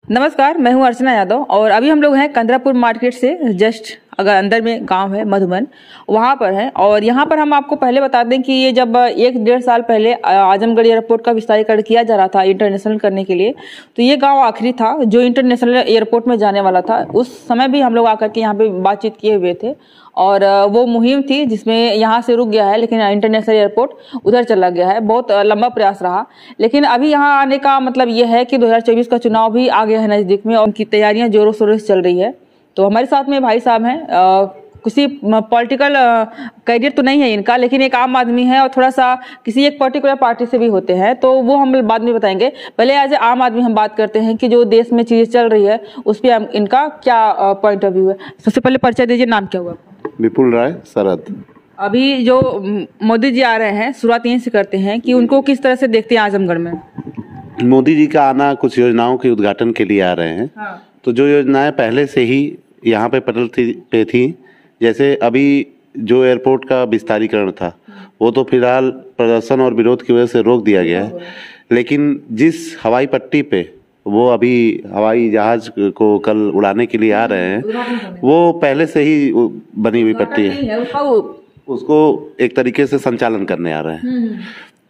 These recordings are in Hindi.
नमस्कार, मैं हूं अर्चना यादव और अभी हम लोग हैं कंदरापुर मार्केट से जस्ट अगर अंदर में गांव है मधुबन, वहां पर है। और यहां पर हम आपको पहले बता दें कि ये जब 1-1.5 साल पहले आजमगढ़ एयरपोर्ट का विस्तारीकरण किया जा रहा था इंटरनेशनल करने के लिए, तो ये गांव आखिरी था जो इंटरनेशनल एयरपोर्ट में जाने वाला था। उस समय भी हम लोग आकर के यहाँ पे बातचीत किए हुए थे और वो मुहिम थी जिसमें यहाँ से रुक गया है, लेकिन इंटरनेशनल एयरपोर्ट उधर चला गया है। बहुत लंबा प्रयास रहा, लेकिन अभी यहाँ आने का मतलब ये है कि 2024 का चुनाव भी आ गया है नजदीक में और उनकी तैयारियां जोरों शोरों से चल रही है। तो हमारे साथ में भाई साहब हैं, किसी पॉलिटिकल कैरियर तो नहीं है इनका, लेकिन एक आम आदमी है और थोड़ा सा किसी एक पर्टिकुलर पार्टी से भी होते हैं, तो वो हम बाद में बताएंगे। पहले एज ए आम आदमी हम बात करते हैं कि जो देश में चीजें चल रही है उस पर इनका क्या पॉइंट ऑफ व्यू है। सबसे पहले परिचय दीजिए, नाम क्या हुआ? विपुल राय शरद। अभी जो मोदी जी आ रहे हैं, शुरुआत यहीं से करते हैं कि उनको किस तरह से देखते हैं आजमगढ़ में? मोदी जी का आना कुछ योजनाओं के उद्घाटन के लिए आ रहे हैं। हाँ। तो जो योजनाएं पहले से ही यहाँ पे पटल पे थी, जैसे अभी जो एयरपोर्ट का विस्तारीकरण था वो तो फिलहाल प्रदर्शन और विरोध की वजह से रोक दिया गया है, लेकिन जिस हवाई पट्टी पे वो अभी हवाई जहाज को कल उड़ाने के लिए आ रहे हैं, वो पहले से ही बनी हुई पट्टी है, उसको एक तरीके से संचालन करने आ रहे हैं।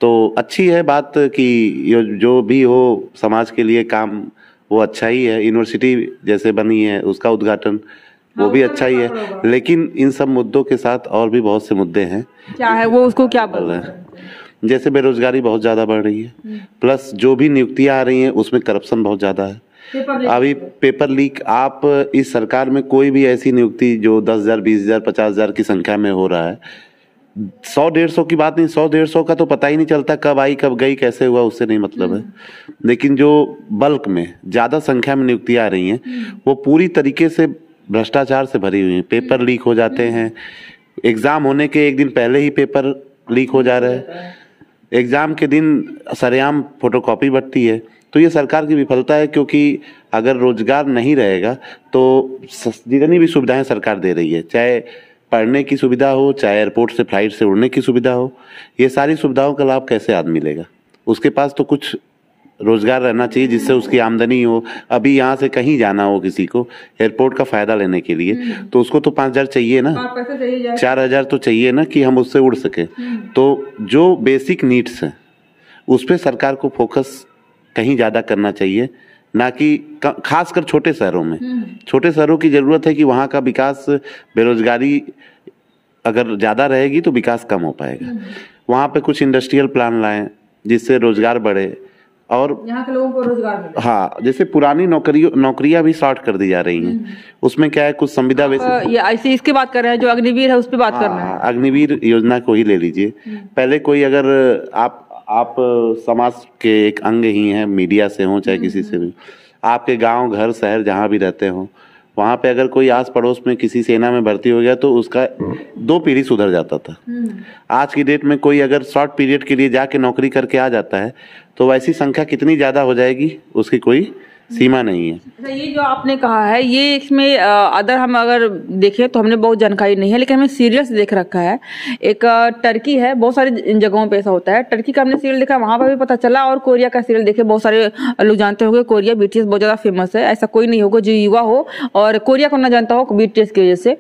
तो अच्छी है बात कि जो भी हो समाज के लिए काम वो अच्छा ही है। यूनिवर्सिटी जैसे बनी है उसका उद्घाटन वो भी अच्छा ही है, लेकिन इन सब मुद्दों के साथ और भी बहुत से मुद्दे हैं। क्या है वो, उसको क्या बोल रहे हैं? जैसे बेरोजगारी बहुत ज्यादा बढ़ रही है, प्लस जो भी नियुक्तियां आ रही हैं उसमें करप्शन बहुत ज्यादा है। अभी पेपर लीक, आप इस सरकार में कोई भी ऐसी नियुक्ति जो 10,000, 20,000, 50,000 की संख्या में हो रहा है, 100-150 की बात नहीं, 100-150 का तो पता ही नहीं चलता कब आई कब गई कैसे हुआ, उससे नहीं मतलब है। लेकिन जो बल्क में ज्यादा संख्या में नियुक्तियां आ रही हैं वो पूरी तरीके से भ्रष्टाचार से भरी हुई हैं। पेपर लीक हो जाते हैं, एग्जाम होने के एक दिन पहले ही पेपर लीक हो जा रहे हैं, एग्जाम के दिन सरेआम फोटोकॉपी बढ़ती है। तो ये सरकार की विफलता है, क्योंकि अगर रोजगार नहीं रहेगा तो जितनी भी सुविधाएं सरकार दे रही है, चाहे पढ़ने की सुविधा हो, चाहे एयरपोर्ट से फ्लाइट से उड़ने की सुविधा हो, ये सारी सुविधाओं का लाभ कैसे आदमी मिलेगा? उसके पास तो कुछ रोजगार रहना चाहिए जिससे उसकी आमदनी हो। अभी यहाँ से कहीं जाना हो किसी को एयरपोर्ट का फायदा लेने के लिए, तो उसको तो 5,000 चाहिए ना, 4,000 तो चाहिए ना कि हम उससे उड़ सके। तो जो बेसिक नीड्स हैं उस पर सरकार को फोकस कहीं ज्यादा करना चाहिए, ना कि खासकर छोटे शहरों में। छोटे शहरों की जरूरत है कि वहाँ का विकास, बेरोजगारी अगर ज्यादा रहेगी तो विकास कम हो पाएगा। वहाँ पे कुछ इंडस्ट्रियल प्लान लाएं जिससे रोजगार बढ़े और यहाँ के लोगों को रोजगार मिले। हाँ, जैसे पुरानी नौकरियां भी शॉर्ट कर दी जा रही हैं। उसमें क्या है, कुछ संविदा ये ऐसे इसकी बात कर रहे हैं, जो अग्निवीर है उस पर बात करना है। अग्निवीर योजना को ही ले लीजिए। पहले कोई अगर आप समाज के एक अंग ही हैं, मीडिया से हो चाहे किसी से भी, आपके गांव घर शहर जहां भी रहते हो, वहां पे अगर कोई आस पड़ोस में किसी सेना में भर्ती हो गया तो उसका 2 पीढ़ी सुधर जाता था। आज की डेट में कोई अगर शॉर्ट पीरियड के लिए जाके नौकरी करके आ जाता है तो वैसी संख्या कितनी ज्यादा हो जाएगी उसकी कोई सीमा नहीं है। ये जो आपने कहा है, ये इसमें अगर देखें तो हमने बहुत जानकारी नहीं है, लेकिन हमने सीरियल्स देख रखा है। एक टर्की है, बहुत सारी जगहों पे ऐसा होता है। टर्की का हमने सीरियल देखा, वहां पर भी पता चला, और कोरिया का सीरियल देखे, बहुत सारे लोग जानते होंगे कोरिया बीटीएस बहुत ज्यादा फेमस है। ऐसा कोई नहीं होगा जो युवा हो और कोरिया को ना जानता हो बीटीएस की वजह से।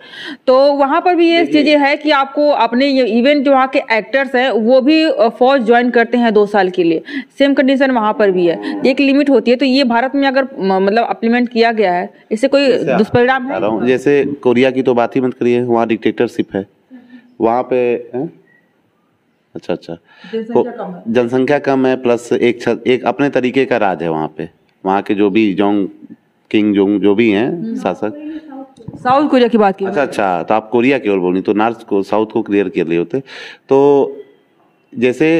तो वहां पर भी ये चीजें है कि आपको अपने इवेंट जो वहाँ के एक्टर्स है वो भी फौज ज्वाइन करते हैं 2 साल के लिए। सेम कंडीशन वहां पर भी है, एक लिमिट होती है। तो ये भारत में अगर मतलब इम्प्लीमेंट किया गया है, इससे कोई दुष्परिणाम है? जैसे कोरिया की तो बात ही मत करिए, वहाँ डिक्टेटरशिप है, वहाँ पे अच्छा जनसंख्या कम है, प्लस एक अपने तरीके का राज है वहाँ पे। वहाँ के जो भी किंग जो भी हैं शासक, साउथ कोरिया की बात की। अच्छा, तो आप कोरिया की ओर बोलनी, तो नॉर्थ को साउथ को क्लियर कर लिए होते। तो जैसे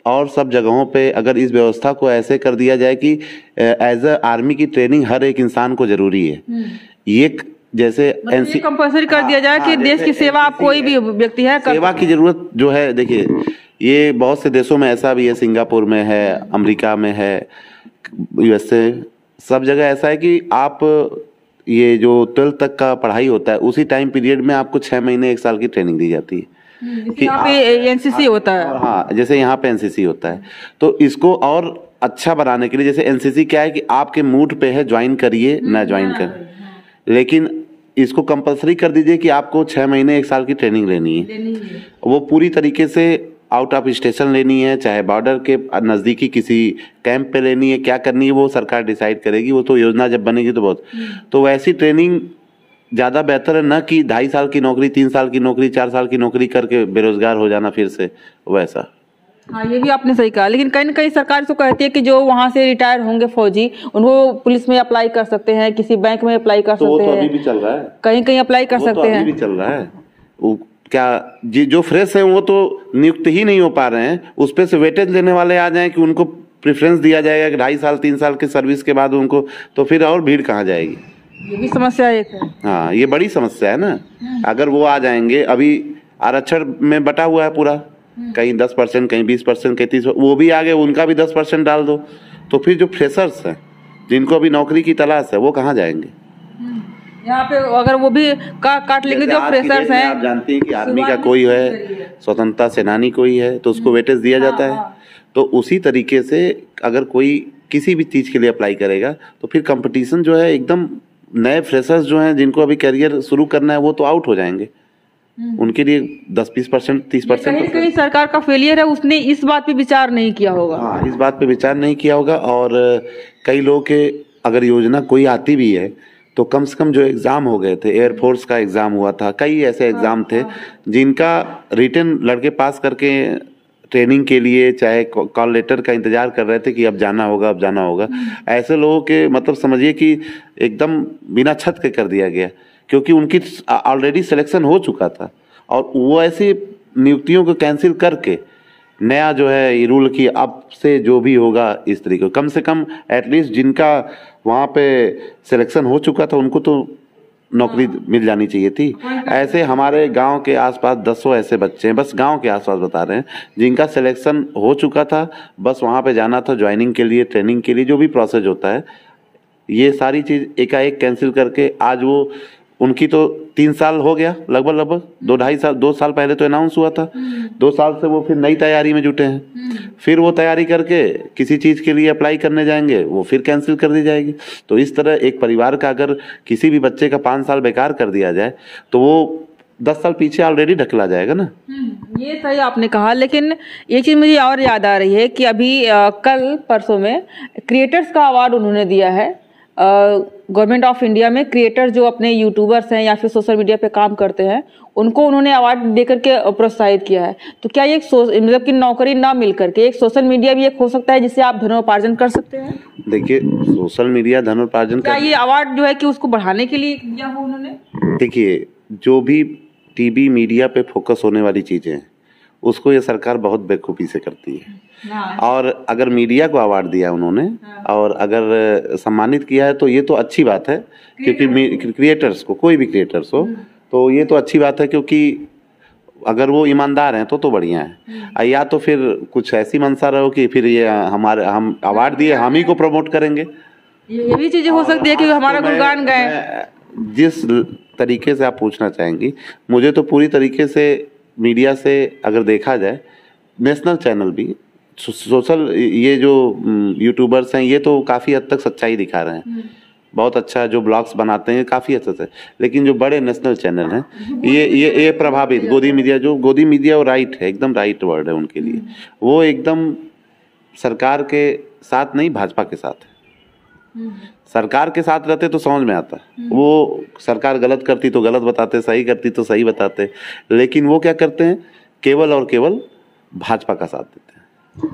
और सब जगहों पे अगर इस व्यवस्था को ऐसे कर दिया जाए कि एज अ आर्मी की ट्रेनिंग हर एक इंसान को जरूरी है, ये जैसे कंपल्सरी कर दिया जाए कि देश की सेवा आप कोई भी व्यक्ति है, सेवा की जरूरत जो है, देखिए ये बहुत से देशों में ऐसा भी है, सिंगापुर में है, अमेरिका में है, यूएसए, सब जगह ऐसा है कि आप ये जो 12th तक का पढ़ाई होता है उसी टाइम पीरियड में आपको 6 महीने 1 साल की ट्रेनिंग दी जाती है। यहाँ पे एनसीसी होता है। हाँ, जैसे यहाँ पे एनसीसी होता है। तो इसको और अच्छा बनाने के लिए, जैसे एनसीसी क्या है कि आपके मूड पे है, ज्वाइन करिए ना ज्वाइन करें, लेकिन इसको कंपलसरी कर दीजिए कि आपको 6 महीने 1 साल की ट्रेनिंग लेनी है। वो पूरी तरीके से आउट ऑफ स्टेशन लेनी है, चाहे बॉर्डर के नज़दीकी किसी कैंप पे लेनी है, क्या करनी है वो सरकार डिसाइड करेगी। वो तो योजना जब बनेगी तो बहुत, तो वैसी ट्रेनिंग ज़्यादा बेहतर है ना कि 2.5 साल की नौकरी, 3 साल की नौकरी, 4 साल की नौकरी करके बेरोजगार हो जाना फिर से वैसा। हाँ, ये भी आपने सही कहा, लेकिन कहीं ना कहीं सरकार तो कहती है कि जो वहाँ से रिटायर होंगे फौजी, उनको पुलिस में अप्लाई कर सकते हैं, किसी बैंक में अप्लाई कर सकते हैं। तो वो तो अभी भी चल रहा है, कहीं कहीं अप्लाई कर सकते हैं, अभी भी चल रहा है। वो क्या जो फ्रेश है वो तो नियुक्त ही नहीं हो पा रहे हैं, उस पे से वेटेज लेने वाले आ जाएं कि उनको प्रेफरेंस दिया जाएगा कि 2.5 साल 3 साल के सर्विस के बाद उनको, तो फिर और भीड़ कहाँ जाएगी। ये भी समस्या एक है। हाँ, ये बड़ी समस्या है ना। अगर वो आ जाएंगे, अभी आरक्षण में बटा हुआ है पूरा, कहीं 10%, कहीं 20%, कहीं 30%, वो भी आ गए, उनका भी 10% डाल दो, तो फिर जो फ्रेशर्स हैं जिनको अभी नौकरी की तलाश है वो कहाँ जाएंगे। यहाँ पे अगर वो भी काट लेंगे जो फ्रेशर्स हैं। आप जानते हैं कि आर्मी का कोई है, स्वतंत्रता सेनानी कोई है, तो उसको वेटेज दिया जाता है। तो उसी तरीके से अगर कोई किसी भी चीज के लिए अप्लाई करेगा तो फिर कंपटीशन जो है एकदम, नए फ्रेशर्स जो हैं जिनको अभी करियर शुरू करना है वो तो आउट हो जाएंगे। उनके लिए 10-20%, 30%। कहीं सरकार का फेलियर है, उसने इस बात पे विचार नहीं किया होगा। हाँ, इस बात पे विचार नहीं किया होगा। और कई लोगों के अगर योजना कोई आती भी है तो कम से कम जो एग्जाम हो गए थे, एयरफोर्स का एग्जाम हुआ था, कई ऐसे एग्जाम थे जिनका रिटन लड़के पास करके ट्रेनिंग के लिए चाहे कॉल लेटर का इंतजार कर रहे थे कि अब जाना होगा, अब जाना होगा। ऐसे लोगों के मतलब समझिए कि एकदम बिना छत के कर दिया गया, क्योंकि उनकी ऑलरेडी सिलेक्शन हो चुका था। और वो ऐसी नियुक्तियों को कैंसिल करके नया जो है ये रूल की अब से जो भी होगा इस तरीके, कम से कम एटलीस्ट जिनका वहाँ पे सिलेक्शन हो चुका था उनको तो नौकरी मिल जानी चाहिए थी। ऐसे हमारे गांव के आसपास 10 ऐसे बच्चे हैं, बस गांव के आसपास बता रहे हैं, जिनका सिलेक्शन हो चुका था, बस वहाँ पे जाना था ज्वाइनिंग के लिए, ट्रेनिंग के लिए, जो भी प्रोसेस होता है, ये सारी चीज़ एकाएक कैंसिल करके आज वो उनकी तो 3 साल हो गया लगभग 2 साल पहले तो अनाउंस हुआ था, 2 साल से वो फिर नई तैयारी में जुटे हैं। फिर वो तैयारी करके किसी चीज़ के लिए अप्लाई करने जाएंगे, वो फिर कैंसिल कर दी जाएगी। तो इस तरह एक परिवार का अगर किसी भी बच्चे का 5 साल बेकार कर दिया जाए तो वो 10 साल पीछे ऑलरेडी ढकला जाएगा ना। ये सही आपने कहा, लेकिन एक चीज़ मुझे और याद आ रही है कि अभी कल परसों में क्रिएटर्स का अवार्ड उन्होंने दिया है। गवर्नमेंट ऑफ इंडिया में क्रिएटर जो अपने यूट्यूबर्स हैं या फिर सोशल मीडिया पे काम करते हैं, उनको उन्होंने अवार्ड देकर के प्रोत्साहित किया है। तो क्या ये मतलब कि नौकरी ना मिल करके एक सोशल मीडिया भी एक हो सकता है जिससे आप धनोपार्जन कर सकते हैं? देखिए, सोशल मीडिया धनोपार्जन क्या ये अवार्ड जो है कि उसको बढ़ाने के लिए दिया हो उन्होंने? देखिए, जो भी टीवी मीडिया पे फोकस होने वाली चीजें हैं उसको ये सरकार बहुत बेखूबी से करती है। और अगर मीडिया को अवार्ड दिया उन्होंने और अगर सम्मानित किया है तो ये तो अच्छी बात है, क्योंकि क्रिएटर्स को, कोई भी क्रिएटर्स हो, तो ये तो अच्छी बात है, क्योंकि अगर वो ईमानदार हैं तो बढ़िया है। या तो फिर कुछ ऐसी मंशा रहो कि फिर ये हम अवार्ड दिए हम ही को प्रमोट करेंगे, ये भी चीजें हो सकती है कि हमारा गुणगान गाए। जिस तरीके से आप पूछना चाहेंगी, मुझे तो पूरी तरीके से मीडिया से अगर देखा जाए, नेशनल चैनल भी, सोशल, ये जो यूट्यूबर्स हैं ये तो काफ़ी हद तक सच्चाई दिखा रहे हैं, बहुत अच्छा जो ब्लॉग्स बनाते हैं काफ़ी अच्छा से। लेकिन जो बड़े नेशनल चैनल हैं ये प्रभावित, गोदी मीडिया वो राइट है, एकदम राइट वर्ड है उनके लिए, वो एकदम सरकार के साथ नहीं, भाजपा के साथ है। सरकार के साथ रहते तो समझ में आता, वो सरकार गलत करती तो गलत बताते, सही करती तो सही बताते, लेकिन वो क्या करते हैं, केवल और केवल भाजपा का साथ देते हैं।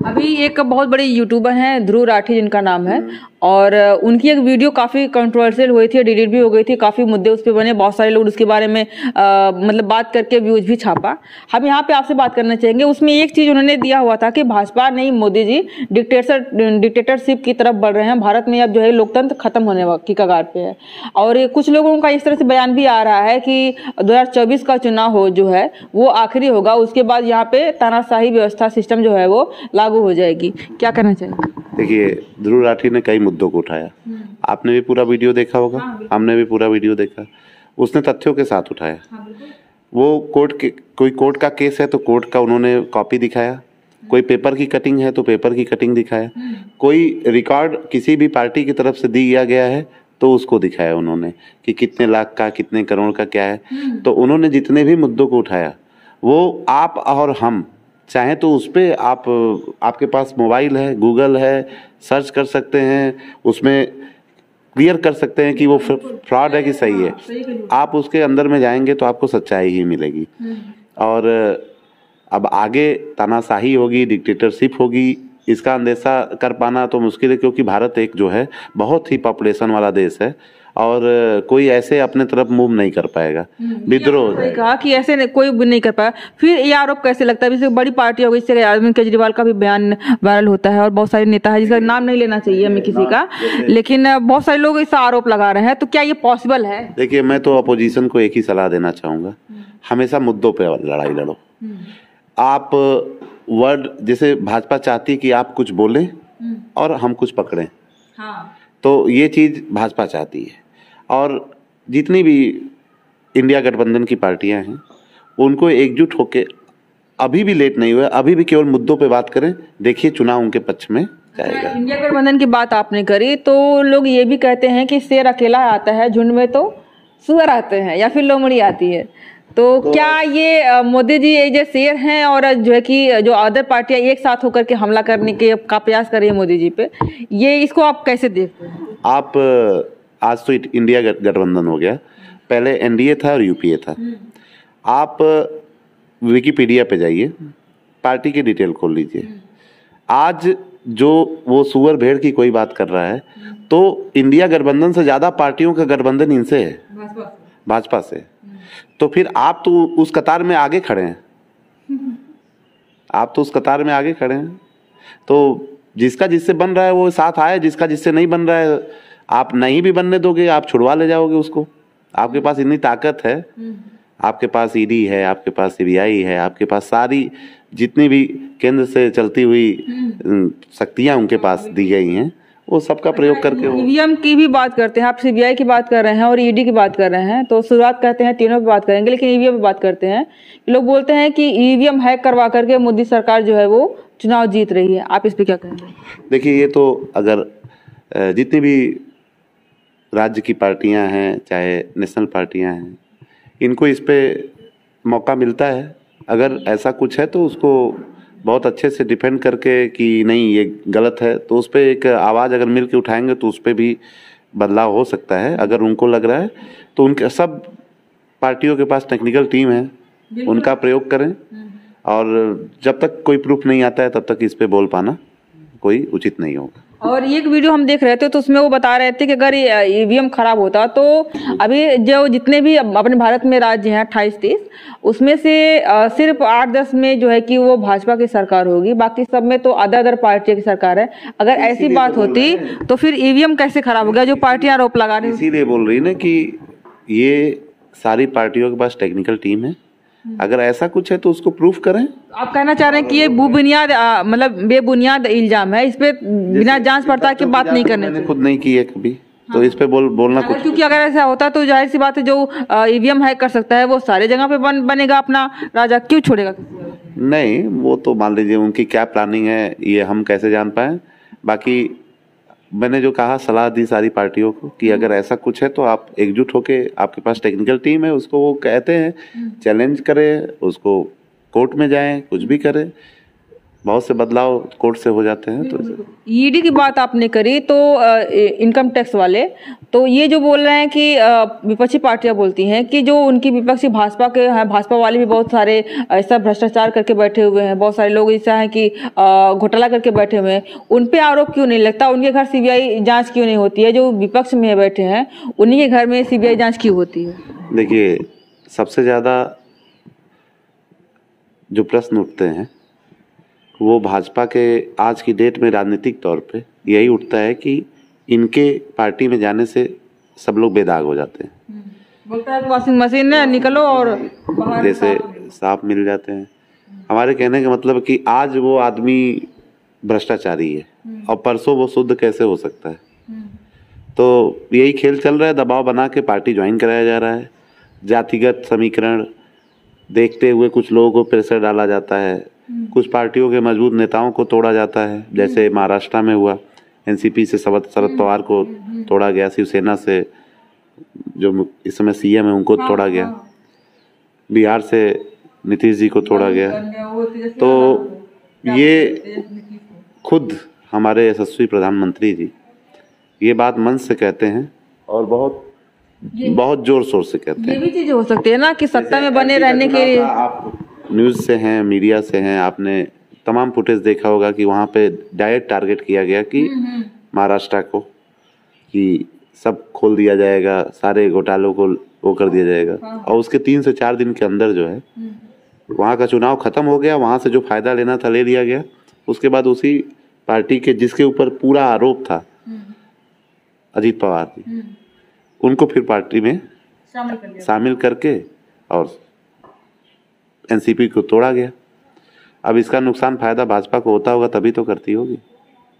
अभी एक बहुत बड़े यूट्यूबर हैं ध्रुव राठी जिनका नाम है, और उनकी एक वीडियो काफ़ी कंट्रोवर्शियल हुई थी, डिलीट भी हो गई थी, काफ़ी मुद्दे उस पर बने, बहुत सारे लोग उसके बारे में मतलब बात करके व्यूज भी छापा। हम यहाँ पे आपसे बात करना चाहेंगे, उसमें एक चीज़ उन्होंने दिया हुआ था कि भाजपा नहीं, मोदी जी डिक्टेटरशिप की तरफ बढ़ रहे हैं, भारत में अब जो है लोकतंत्र खत्म होने की कगार पे है। और कुछ लोगों का इस तरह से बयान भी आ रहा है कि 2024 का चुनाव हो जो है वो आखिरी होगा, उसके बाद यहाँ पे तानाशाही व्यवस्था सिस्टम जो है वो लागू हो जाएगी। क्या कहना चाहिए? देखिए, ध्रुव राठी ने कई मुद्दों को उठाया, आपने भी पूरा वीडियो देखा होगा, हमने भी पूरा वीडियो देखा, उसने तथ्यों के साथ उठाया। वो कोई कोर्ट का केस है तो कोर्ट का उन्होंने कॉपी दिखाया, कोई पेपर की कटिंग है तो पेपर की कटिंग दिखाया, कोई रिकॉर्ड किसी भी पार्टी की तरफ से दिया गया है तो उसको दिखाया उन्होंने कि कितने लाख का, कितने करोड़ का क्या है। तो उन्होंने जितने भी मुद्दों को उठाया वो आप और हम चाहे तो उस पर आपके पास मोबाइल है, गूगल है, सर्च कर सकते हैं, उसमें क्लियर कर सकते हैं कि वो फ्रॉड है कि सही है। आप उसके अंदर में जाएंगे तो आपको सच्चाई ही मिलेगी। और अब आगे तानाशाही होगी, डिक्टेटरशिप होगी, इसका अंदेशा कर पाना तो मुश्किल है, क्योंकि भारत एक जो है बहुत ही पॉपुलेशन वाला देश है और कोई ऐसे अपने तरफ मूव नहीं कर पाएगा, विद्रोह कहा कि ऐसे कोई भी नहीं कर पाया। फिर ये आरोप कैसे लगता है, जैसे बड़ी पार्टी हो गई, इससे अरविंद केजरीवाल का भी बयान वायरल होता है और बहुत सारे नेता है जिसका नाम नहीं लेना चाहिए हमें किसी का, लेकिन बहुत सारे लोग इस आरोप लगा रहे हैं, तो क्या ये पॉसिबल है? देखिए, मैं तो अपोजिशन को एक ही सलाह देना चाहूंगा, हमेशा मुद्दों पे लड़ाई लड़ो। आप वर्ड, जैसे भाजपा चाहती है कि आप कुछ बोलें और हम कुछ पकड़ें, तो ये चीज भाजपा चाहती है। और जितनी भी इंडिया गठबंधन की पार्टियां हैं उनको एकजुट होके, अभी भी लेट नहीं हुआ, अभी भी केवल मुद्दों पे बात करें, देखिए चुनाव उनके पक्ष में जाएगा। इंडिया गठबंधन की बात आपने करी तो लोग ये भी कहते हैं कि शेर अकेला आता है, झुंड में तो सुअर आते हैं या फिर लोमड़ी आती है। तो क्या ये मोदी जी ये जो शेर हैं और जो है कि जो अदर पार्टियां एक साथ होकर के हमला करने के का प्रयास कर रही है मोदी जी पे, ये इसको आप कैसे देखते हैं? आप आज तो इंडिया गठबंधन हो गया, पहले एनडीए था और यूपीए था। आप विकिपीडिया पे जाइए, पार्टी की डिटेल खोल लीजिए। आज जो वो सुअर भेड़ की कोई बात कर रहा है तो इंडिया गठबंधन से ज्यादा पार्टियों का गठबंधन इनसे है, भाजपा से। तो फिर आप तो उस कतार में आगे खड़े हैं, आप तो उस कतार में आगे खड़े हैं। तो जिसका जिससे बन रहा है वो साथ आए, जिसका जिससे नहीं बन रहा है आप नहीं भी बनने दोगे, आप छुड़वा ले जाओगे उसको। आपके पास इतनी ताकत है, आपके पास ईडी है, आपके पास सीबीआई है, आपके पास सारी जितनी भी केंद्र से चलती हुई शक्तियां उनके पास दी गई हैं, वो सबका प्रयोग करके ईवीएम की भी बात करते हैं, आप सीबीआई की बात कर रहे हैं और ईडी की बात कर रहे हैं, तो शुरुआत कहते हैं तीनों पे बात करेंगे, लेकिन ईवीएम पे बात करते हैं। लोग बोलते हैं कि ईवीएम हैक करवा करके मोदी सरकार जो है वो चुनाव जीत रही है, आप इस पे क्या कहेंगे? देखिए, ये तो अगर जितनी भी राज्य की पार्टियां हैं, चाहे नेशनल पार्टियां हैं, इनको इस पे मौका मिलता है। अगर ऐसा कुछ है तो उसको बहुत अच्छे से डिफेंड करके कि नहीं ये गलत है, तो उस पर एक आवाज़ अगर मिल के उठाएंगे तो उस पर भी बदलाव हो सकता है। अगर उनको लग रहा है तो उनके सब पार्टियों के पास टेक्निकल टीम है, उनका प्रयोग करें। और जब तक कोई प्रूफ नहीं आता है तब तक इस पे बोल पाना कोई उचित नहीं होगा। और एक वीडियो हम देख रहे थे तो उसमें वो बता रहे थे कि अगर ईवीएम खराब होता तो अभी जो जितने भी अपने भारत में राज्य हैं 28-30, उसमें से सिर्फ 8-10 में जो है कि वो भाजपा की सरकार होगी, बाकी सब में तो अदर पार्टियों की सरकार है। अगर ऐसी बात होती तो फिर ईवीएम कैसे खराब हो गया, जो पार्टियां आरोप लगा रही? इसीलिए बोल रही ना कि ये सारी पार्टियों के पास टेक्निकल टीम है, अगर ऐसा कुछ है तो उसको प्रूफ करें। आप कहना चाह रहे हैं कि ये मतलब बेबुनियाद इल्जाम है, इस पे बिना जांच पड़ताल की बात नहीं करने? मैंने खुद नहीं की है कभी, तो इस पे बोलना कुछ, क्योंकि अगर ऐसा होता तो जाहिर सी बात है जो ईवीएम हैक कर सकता है वो सारे जगह पे बनेगा अपना राजा, क्यों छोड़ेगा? नहीं, वो तो मान लीजिए उनकी क्या प्लानिंग है ये हम कैसे जान पाए। बाकी मैंने जो कहा, सलाह दी सारी पार्टियों को कि अगर ऐसा कुछ है तो आप एकजुट होके, आपके पास टेक्निकल टीम है, उसको वो कहते हैं चैलेंज करें, उसको कोर्ट में जाएं, कुछ भी करें। बहुत से बदलाव कोर्ट से हो जाते हैं। तो ईडी की बात आपने करी तो इनकम टैक्स वाले तो ये जो बोल रहे हैं कि विपक्षी पार्टियां बोलती हैं कि जो उनकी विपक्षी भाजपा के हैं, भाजपा वाले भी बहुत सारे ऐसा भ्रष्टाचार करके बैठे हुए हैं, बहुत सारे लोग ऐसा है कि घोटाला करके बैठे हुए हैं, उन पे आरोप क्यों नहीं लगता? उनके घर सीबीआई जांच क्यों नहीं होती है? जो विपक्ष में बैठे हैं उन्हीं के घर में सीबीआई जांच क्यों होती है? देखिए, सबसे ज्यादा जो प्रश्न उठते हैं वो भाजपा के आज की डेट में राजनीतिक तौर पे यही उठता है कि इनके पार्टी में जाने से सब लोग बेदाग हो जाते हैं। बोलता है वॉशिंग मशीन है, निकलो और जैसे साफ मिल जाते हैं। हमारे कहने का मतलब कि आज वो आदमी भ्रष्टाचारी है और परसों वो शुद्ध कैसे हो सकता है? तो यही खेल चल रहा है, दबाव बना के पार्टी ज्वाइन कराया जा रहा है। जातिगत समीकरण देखते हुए कुछ लोगों को प्रेशर डाला जाता है कुछ पार्टियों के मजबूत नेताओं को तोड़ा जाता है, जैसे महाराष्ट्र में हुआ, एनसीपी से शरद पवार को तोड़ा गया, शिवसेना से जो इस समय सीएम है उनको तोड़ा गया, बिहार से नीतीश जी को तोड़ा गया। तो ये खुद हमारे यशस्वी प्रधानमंत्री जी ये बात मन से कहते हैं और बहुत जोर शोर से कहते हैं। ये भी चीज हो सकती है ना कि सत्ता में बने रहने के लिए। आप न्यूज से हैं, मीडिया से हैं, आपने तमाम फुटेज देखा होगा कि वहाँ पे डायरेक्ट टारगेट किया गया कि महाराष्ट्र को कि सब खोल दिया जाएगा, सारे घोटालों को वो कर दिया जाएगा। और उसके 3 से 4 दिन के अंदर जो है वहाँ का चुनाव खत्म हो गया, वहाँ से जो फायदा लेना था ले लिया गया। उसके बाद उसी पार्टी के जिसके ऊपर पूरा आरोप था अजीत पवार जी, उनको फिर पार्टी में शामिल करके और एनसीपी को तोड़ा गया। अब इसका नुकसान फायदा भाजपा को होता होगा तभी तो करती होगी।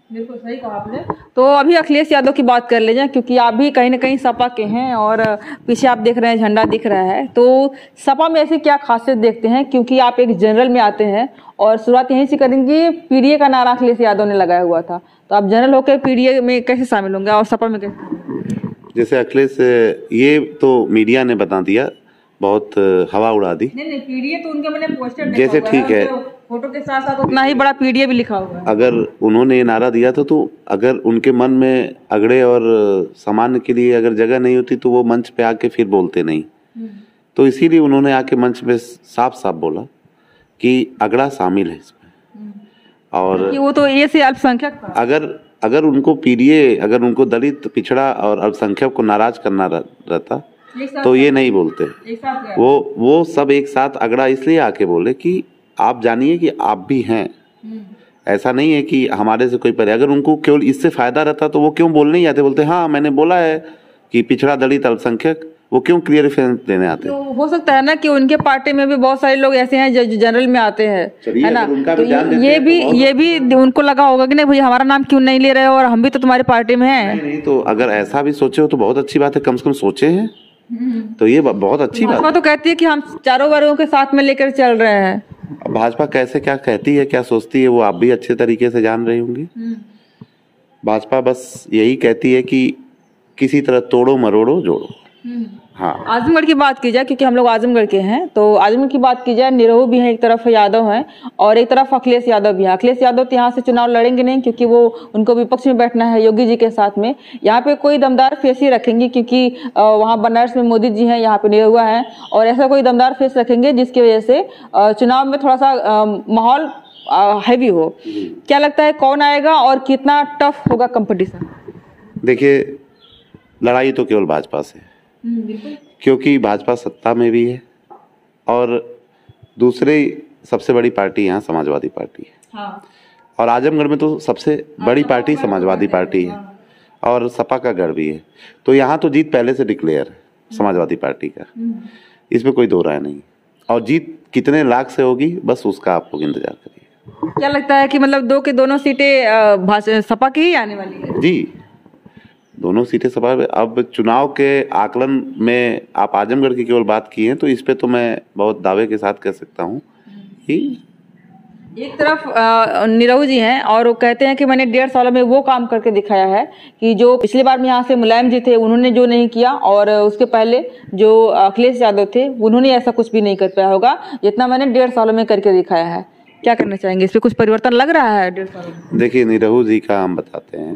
बिल्कुल सही कहा आपने। तो अभी अखिलेश यादव की बात कर लीजिए, क्योंकि आप भी कहीं ना कहीं सपा के हैं और पीछे आप देख रहे हैं झंडा दिख रहा है। तो सपा में ऐसी क्या खासियत देखते हैं, क्योंकि आप एक जनरल में आते हैं और शुरुआत यहीं से करेंगे। पीडीए का नारा अखिलेश यादव ने लगाया हुआ था, तो आप जनरल होकर पीडीए में कैसे शामिल होंगे और सपा में कैसे? जैसे अखिलेश, ये तो मीडिया ने बता दिया, बहुत हवा उड़ा दी। नहीं, पीडीए तो उनके मैंने पोस्टर जैसे ठीक है, फोटो के साथ साथ उतना ही बड़ा पीडीए भी लिखा हुआ है। अगर उन्होंने ये नारा दिया था तो अगर उनके मन में अगड़े और सामान्य के लिए अगर जगह नहीं होती तो वो मंच पे आके फिर बोलते नहीं। तो इसीलिए उन्होंने आके मंच पे साफ साफ बोला कि अगड़ा शामिल है इसमें। और कि वो तो ये से अल्पसंख्यक था। अगर उनको पीडीए, अगर उनको दलित, पिछड़ा और अल्पसंख्यक को नाराज करना रहता तो ये नहीं बोलते। वो सब एक साथ अगड़ा इसलिए आके बोले कि आप जानिए कि आप भी हैं, ऐसा नहीं है कि हमारे से कोई परे। अगर उनको केवल इससे फायदा रहता तो वो क्यों बोलने ही आते, बोलते हाँ मैंने बोला है कि पिछड़ा, दलित, अल्पसंख्यक, वो क्यों क्लियरिफिकेशन देने आते। तो हो सकता है ना कि उनके पार्टी में भी बहुत सारे लोग ऐसे हैं जो जनरल में आते हैं, है ना। तो ये भी उनको लगा होगा कि नहीं भाई हमारा नाम क्यों नहीं ले रहे हो और हम भी तो तुम्हारी पार्टी में हैं। नहीं, तो अगर ऐसा भी सोचे हो तो बहुत अच्छी बात है, कम से कम सोचे हैं तो ये बहुत अच्छी बात है। भाजपा तो कहती है कि हम चारों वर्गों के साथ में लेकर चल रहे हैं। भाजपा कैसे क्या कहती है, क्या सोचती है, वो आप भी अच्छे तरीके से जान रही होंगी। भाजपा बस यही कहती है कि किसी तरह तोड़ो मरोड़ो जोड़ो। हाँ, आजमगढ़ की बात की जाए, क्योंकि हम लोग आजमगढ़ के हैं, तो आजमगढ़ की बात की जाए, निरहू भी है एक तरफ, यादव है और एक तरफ अखिलेश यादव भी है। अखिलेश यादव तो यहाँ से चुनाव लड़ेंगे नहीं, क्योंकि वो उनको विपक्ष में बैठना है योगी जी के साथ में। यहाँ पे कोई दमदार फेस ही रखेंगे, क्योंकि वहाँ बनारस में मोदी जी हैं, यहाँ पे निरहुआ है, और ऐसा कोई दमदार फेस रखेंगे जिसकी वजह से चुनाव में थोड़ा सा माहौल हैवी हो। क्या लगता है कौन आएगा और कितना टफ होगा कंपटीशन? देखिए, लड़ाई तो केवल भाजपा से, क्योंकि भाजपा सत्ता में भी है और दूसरी सबसे बड़ी पार्टी यहाँ समाजवादी पार्टी है। हाँ। और आजमगढ़ में तो सबसे बड़ी पार्टी समाजवादी पार्टी है और सपा का गढ़ भी है। तो यहाँ तो जीत पहले से डिक्लेयर है समाजवादी पार्टी का, इसमें कोई दो राय नहीं। और जीत कितने लाख से होगी बस उसका आप लोग इंतजार करिए। क्या लगता है कि मतलब दो के दोनों सीटें सपा की ही आने वाली है? जी, दोनों सीटें सपा। अब चुनाव के आकलन में आप आजमगढ़ की केवल बात की है तो इस पे तो मैं बहुत दावे के साथ कह सकता हूँ कि एक तरफ निरहू जी हैं और वो कहते हैं कि मैंने 1.5 सालों में वो काम करके दिखाया है कि जो पिछली बार में यहाँ से मुलायम जी थे उन्होंने जो नहीं किया, और उसके पहले जो अखिलेश यादव थे उन्होंने ऐसा कुछ भी नहीं कर पाया होगा जितना मैंने 1.5 सालों में करके दिखाया है। क्या करना चाहेंगे, इस पे कुछ परिवर्तन लग रहा है 1.5 सालों में? देखिए, निरहू जी का हम बताते हैं।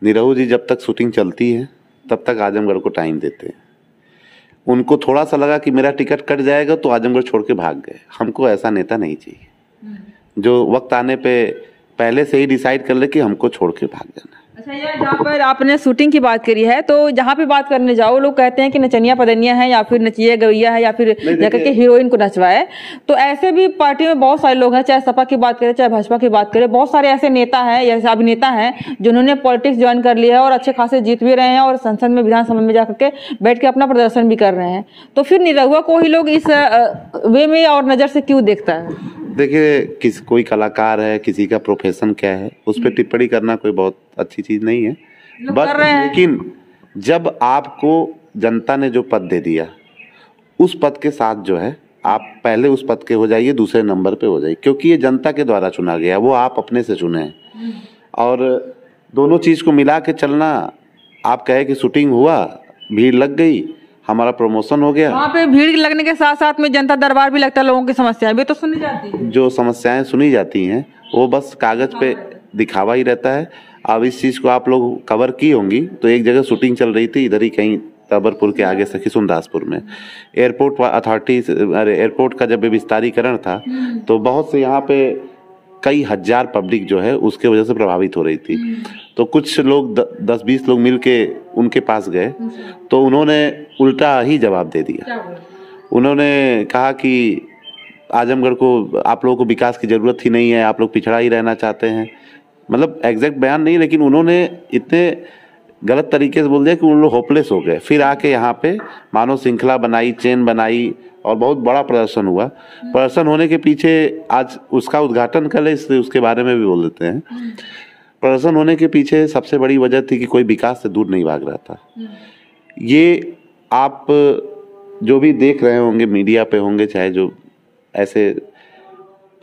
निरहू जी जब तक शूटिंग चलती है तब तक आजमगढ़ को टाइम देते हैं। उनको थोड़ा सा लगा कि मेरा टिकट कट जाएगा तो आजमगढ़ छोड़ के भाग गए। हमको ऐसा नेता नहीं चाहिए जो वक्त आने पे पहले से ही डिसाइड कर ले कि हमको छोड़ के भाग जाना। अच्छा यार, जहाँ पर आपने शूटिंग की बात करी है, तो जहाँ पे बात करने जाओ लोग कहते हैं कि नचनिया पदनिया है या फिर नचिया गवैया है या फिर जाकर के हीरोइन को नचवाए। तो ऐसे भी पार्टी में बहुत सारे लोग हैं, चाहे सपा की बात करें चाहे भाजपा की बात करें, बहुत सारे ऐसे नेता हैं, ऐसे अभिनेता हैं जिन्होंने पॉलिटिक्स ज्वाइन कर लिया है और अच्छे खासे जीत भी रहे हैं और संसद में, विधानसभा में जाकर के बैठ के अपना प्रदर्शन भी कर रहे हैं। तो फिर निरहुआ को ही लोग इस वे में और नजर से क्यों देखता है? देखिए, कोई कलाकार है, किसी का प्रोफेशन क्या है, उस पर टिप्पणी करना कोई बहुत अच्छी चीज नहीं है। बट लेकिन जब आपको जनता ने जो पद दे दिया उस पद के साथ जो है आप पहले उस पद के हो जाइए, दूसरे नंबर पे हो जाइए, क्योंकि ये जनता के द्वारा चुना गया, वो आप अपने से चुने हैं। और दोनों चीज को मिला के चलना, आप कहे कि शूटिंग हुआ, भीड़ लग गई, हमारा प्रमोशन हो गया। वहाँ पे भीड़ लगने के साथ साथ में जनता दरबार भी लगता है, लोगों की समस्याएं भी तो सुनी जाती है। जो समस्याएं सुनी जाती हैं वो बस कागज पे दिखावा ही रहता है। अब इस चीज को आप लोग कवर की होंगी, तो एक जगह शूटिंग चल रही थी इधर ही कहीं तबरपुर के आगे सखी सुंदासपुर में, एयरपोर्ट अथॉरिटी, अरे एयरपोर्ट का जब विस्तारीकरण था तो बहुत से यहाँ पे कई हजार पब्लिक जो है उसके वजह से प्रभावित हो रही थी। तो कुछ लोग 10-20 लोग मिलके उनके पास गए, तो उन्होंने उल्टा ही जवाब दे दिया। उन्होंने कहा कि आजमगढ़ को, आप लोगों को विकास की जरूरत ही नहीं है, आप लोग पिछड़ा ही रहना चाहते हैं। मतलब एग्जैक्ट बयान नहीं, लेकिन उन्होंने इतने गलत तरीके से बोल दिया कि उन लोग होपलेस हो गए। फिर आके यहाँ पे मानव श्रृंखला बनाई, चेन बनाई और बहुत बड़ा प्रदर्शन हुआ। प्रदर्शन होने के पीछे आज उसका उद्घाटन कल है, इसलिए उसके बारे में भी बोल देते हैं। प्रदर्शन होने के पीछे सबसे बड़ी वजह थी कि कोई विकास से दूर नहीं भाग रहा था। ये आप जो भी देख रहे होंगे, मीडिया पे होंगे, चाहे जो ऐसे,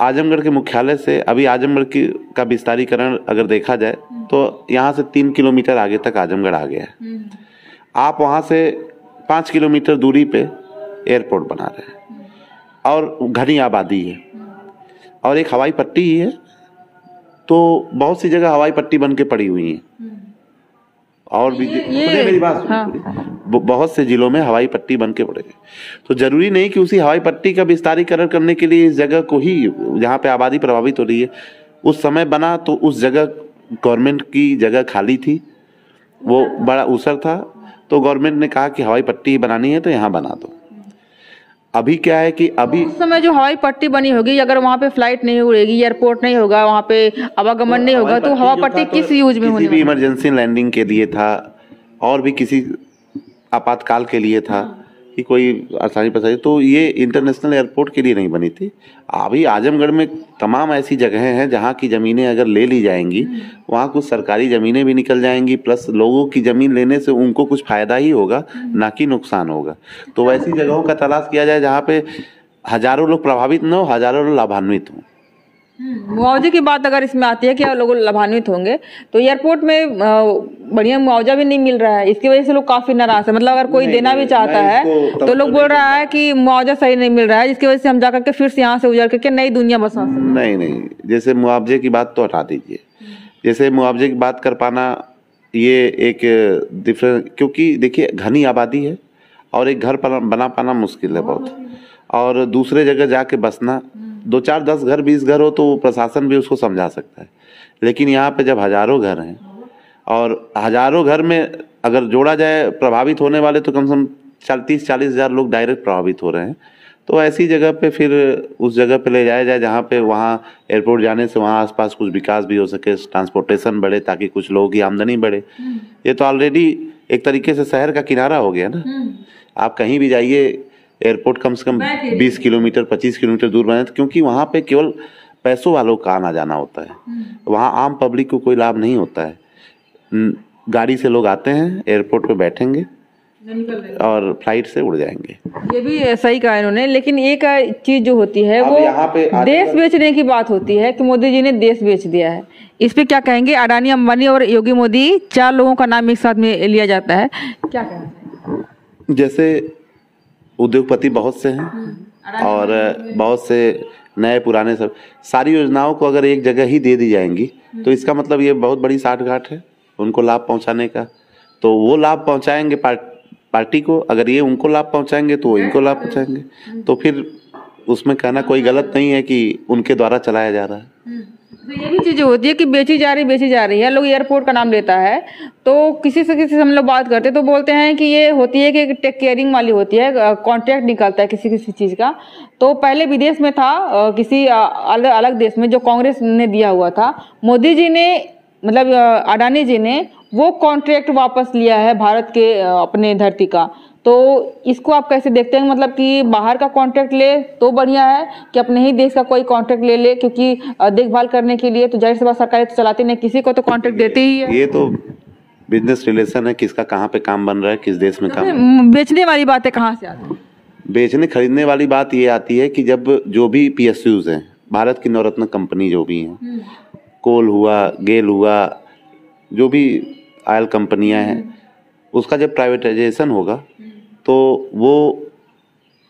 आजमगढ़ के मुख्यालय से अभी आजमगढ़ का विस्तारीकरण अगर देखा जाए तो यहाँ से 3 किलोमीटर आगे तक आजमगढ़ आ गया है। आप वहाँ से 5 किलोमीटर दूरी पे एयरपोर्ट बना रहे हैं और घनी आबादी है और एक हवाई पट्टी ही है, तो बहुत सी जगह हवाई पट्टी बन के पड़ी हुई है। और भी मेरी बात सुनिए, बहुत से जिलों में हवाई पट्टी बन के पड़े। तो जरूरी नहीं कि उसी हवाई पट्टी का विस्तारीकरण करने के लिए इस जगह को ही, जहाँ पे आबादी प्रभावित हो रही है, उस समय बना तो उस जगह गवर्नमेंट की जगह खाली थी, वो बड़ा ऊसर था, तो गवर्नमेंट ने कहा कि हवाई पट्टी ही बनानी है तो यहाँ बना दो। अभी क्या है कि अभी उस समय जो हवाई पट्टी बनी होगी, अगर वहाँ पे फ्लाइट नहीं उड़ेगी, एयरपोर्ट नहीं होगा, वहाँ पे आवागमन नहीं होगा, तो हवा पट्टी किस यूज में होने? किसी भी इमरजेंसी लैंडिंग के लिए था और भी किसी आपातकाल के लिए था कि कोई आसानी पसानी, तो ये इंटरनेशनल एयरपोर्ट के लिए नहीं बनी थी। अभी आजमगढ़ में तमाम ऐसी जगहें हैं जहाँ की ज़मीनें अगर ले ली जाएंगी, वहाँ कुछ सरकारी ज़मीनें भी निकल जाएंगी, प्लस लोगों की ज़मीन लेने से उनको कुछ फ़ायदा ही होगा, ना कि नुकसान होगा। तो वैसी जगहों का तलाश किया जाए जहाँ पे हज़ारों लोग प्रभावित न हो, हज़ारों लोग लाभान्वित हों। मुआवजे की बात अगर इसमें आती है कि लोग लाभान्वित होंगे, तो एयरपोर्ट में बढ़िया मुआवजा भी नहीं मिल रहा है, इसकी वजह से लोग काफी नाराज है। मतलब अगर कोई देना भी चाहता है तो लोग बोल रहा है कि मुआवजा सही नहीं मिल रहा है, जिसकी वजह से हम जाकर के फिर से यहाँ से उजड़ करके नई दुनिया बसा सकते। नहीं, जैसे मुआवजे की बात तो हटा दीजिए। जैसे मुआवजे की बात कर पाना, ये एक डिफरेंट, क्योंकि देखिए घनी आबादी है और एक घर बना पाना मुश्किल है बहुत, और दूसरे जगह जाके बसना, 2-4, 10 घर, 20 घर हो तो प्रशासन भी उसको समझा सकता है। लेकिन यहाँ पे जब हजारों घर हैं और हजारों घर में अगर जोड़ा जाए प्रभावित होने वाले, तो कम से कम 30-40 हज़ार लोग डायरेक्ट प्रभावित हो रहे हैं। तो ऐसी जगह पे फिर उस जगह पे ले जाया जाए जहाँ पे वहाँ एयरपोर्ट जाने से वहाँ आसपास कुछ विकास भी हो सके, ट्रांसपोर्टेशन बढ़े, ताकि कुछ लोगों की आमदनी बढ़े। ये तो ऑलरेडी एक तरीके से शहर का किनारा हो गया ना। आप कहीं भी जाइए, एयरपोर्ट कम से कम 20 किलोमीटर 25 किलोमीटर दूर बने, क्योंकि वहाँ पे केवल पैसों वालों का आना जाना होता है, वहाँ आम पब्लिक को कोई लाभ नहीं होता है। गाड़ी से लोग आते हैं, एयरपोर्ट पे बैठेंगे और फ्लाइट से उड़ जाएंगे। ये भी सही कहा इन्होंने। लेकिन एक चीज जो होती है वो देश बेचने की बात होती है कि मोदी जी ने देश बेच दिया है। इस पे क्या कहेंगे? अडानी, अंबानी और योगी मोदी, 4 लोगों का नाम एक साथ में लिया जाता है, क्या कहना है? जैसे उद्योगपति बहुत से हैं और बहुत से नए पुराने, सब सारी योजनाओं को अगर एक जगह ही दे दी जाएंगी तो इसका मतलब ये बहुत बड़ी साठगांठ है उनको लाभ पहुंचाने का। तो वो लाभ पहुंचाएंगे पार्टी को, अगर ये उनको लाभ पहुंचाएंगे तो वो इनको लाभ पहुंचाएंगे। तो फिर उसमें कहना कोई गलत नहीं है कि उनके द्वारा चलाया जा रहा है। तो ये भी चीजें होती है कि बेची जा रही है। लोग एयरपोर्ट का नाम लेता है तो किसी से हम लोग बात करते हैं तो बोलते हैं कि ये होती है कि टेक केयरिंग वाली होती है, कॉन्ट्रैक्ट निकलता है किसी चीज का। तो पहले विदेश में था, किसी अलग देश में, जो कांग्रेस ने दिया हुआ था। मोदी जी ने, मतलब अडानी जी ने वो कॉन्ट्रैक्ट वापस लिया है भारत के अपने धरती का। तो इसको आप कैसे देखते हैं? मतलब कि बाहर का कॉन्ट्रैक्ट ले तो बढ़िया है कि अपने ही देश का कोई कॉन्ट्रैक्ट ले, क्योंकि देखभाल करने के लिए तो जाहिर सी बात सरकारें तो चलाती नहीं, किसी को तो कॉन्ट्रैक्ट देते ही है। ये तो बिजनेस रिलेशन है, किसका कहाँ पे काम बन रहा है, किस देश में काम। बेचने वाली बातें कहाँ से आती है? बेचने खरीदने वाली बात ये आती है कि जब जो भी PSUs हैं, भारत की नवरत्न कंपनी जो भी हैं, कोल हुआ, गेल हुआ, जो भी ऑयल कंपनियां हैं, उसका जब प्राइवेटाइजेशन होगा तो वो